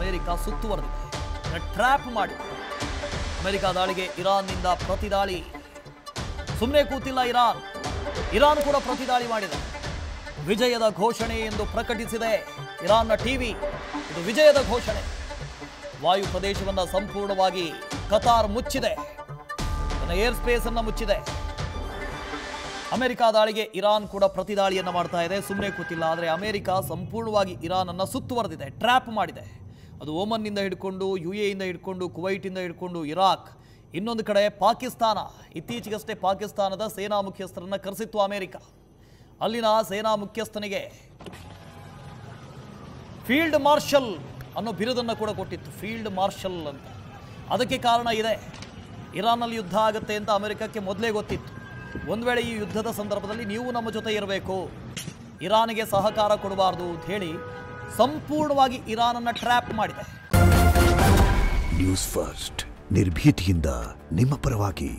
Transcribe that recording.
America ಸುತ್ತುವರೆದಿದೆ, trap ಮಾಡಿದೆ. America ದಾಳಿಗೆ ಇರಾನ್ನಿಂದ ಪ್ರತಿದಾಳಿ. ಸುಮ್ಮನೆ ಕೂತಿಲ್ಲ ಇರಾನ್ ಕೂಡ ಪ್ರತಿದಾಳಿ ಮಾಡಿದೆ. ವಿಜಯದ ಘೋಷಣೆ ಎಂದು ಪ್ರಕಟಿಸಿದೆ ಇರಾನ್ನ ಟಿವಿ. ಇದು ವಿಜಯದ ಘೋಷಣೆ. ವಾಯು ಪ್ರದೇಶವನ್ನು ಸಂಪೂರ್ಣವಾಗಿ ಕತಾರ್ ಮುಚ್ಚಿದೆ, ತನ್ನ ಏರ್ ಸ್ಪೇಸ್ ಅನ್ನು ಮುಚ್ಚಿದೆ. ಅಮೆರಿಕ ದಾಳಿಗೆ ಇರಾನ್ ಕೂಡ ಪ್ರತಿದಾಳಿಯನ್ನು ಮಾಡ್ತಾ ಇದೆ. ಸುಮ್ಮನೆ ಕೂತಿಲ್ಲ. ಆದರೆ ಅಮೆರಿಕ ಸಂಪೂರ್ಣವಾಗಿ ಇರಾನ್ ಅನ್ನು ಸುತ್ತುವರೆದಿದೆ, ಟ್ರ್ಯಾಪ್ ಮಾಡಿದೆ. ಅದು ಓಮನ್ನಿಂದ ಹಿಡ್ಕೊಂಡು, UAE ಹಿಡ್ಕೊಂಡು, ಕುವೈಟಿಂದ ಹಿಡ್ಕೊಂಡು ಇರಾಕ್, ಇನ್ನೊಂದು ಕಡೆ ಪಾಕಿಸ್ತಾನ. ಇತ್ತೀಚೆಗಷ್ಟೇ ಪಾಕಿಸ್ತಾನದ ಸೇನಾ ಮುಖ್ಯಸ್ಥರನ್ನು ಕರೆಸಿತ್ತು ಅಮೆರಿಕ. ಅಲ್ಲಿನ ಸೇನಾ ಮುಖ್ಯಸ್ಥನಿಗೆ ಫೀಲ್ಡ್ ಮಾರ್ಷಲ್ ಅನ್ನೋ ಬಿರುದನ್ನು ಕೂಡ ಕೊಟ್ಟಿತ್ತು, ಫೀಲ್ಡ್ ಮಾರ್ಷಲ್ ಅಂತ. ಅದಕ್ಕೆ ಕಾರಣ ಇದೆ, ಇರಾನ್ನಲ್ಲಿ ಯುದ್ಧ ಆಗುತ್ತೆ ಅಂತ ಅಮೆರಿಕಕ್ಕೆ ಮೊದಲೇ ಗೊತ್ತಿತ್ತು. ಒಂದು ವೇಳೆ ಈ ಯುದ್ಧದ ಸಂದರ್ಭದಲ್ಲಿ ನೀವು ನಮ್ಮ ಜೊತೆ ಇರಬೇಕು, ಇರಾನ್ಗೆ ಸಹಕಾರ ಕೊಡಬಾರ್ದು ಅಂತ ಹೇಳಿ ಸಂಪೂರ್ಣವಾಗಿ ಇರಾನನ್ನು ಟ್ರ್ಯಾಪ್ ಮಾಡಿದೆ. ನ್ಯೂಸ್ ಫಸ್ಟ್, ನಿರ್ಭೀತಿಯಿಂದ ನಿಮ್ಮ ಪರವಾಗಿ.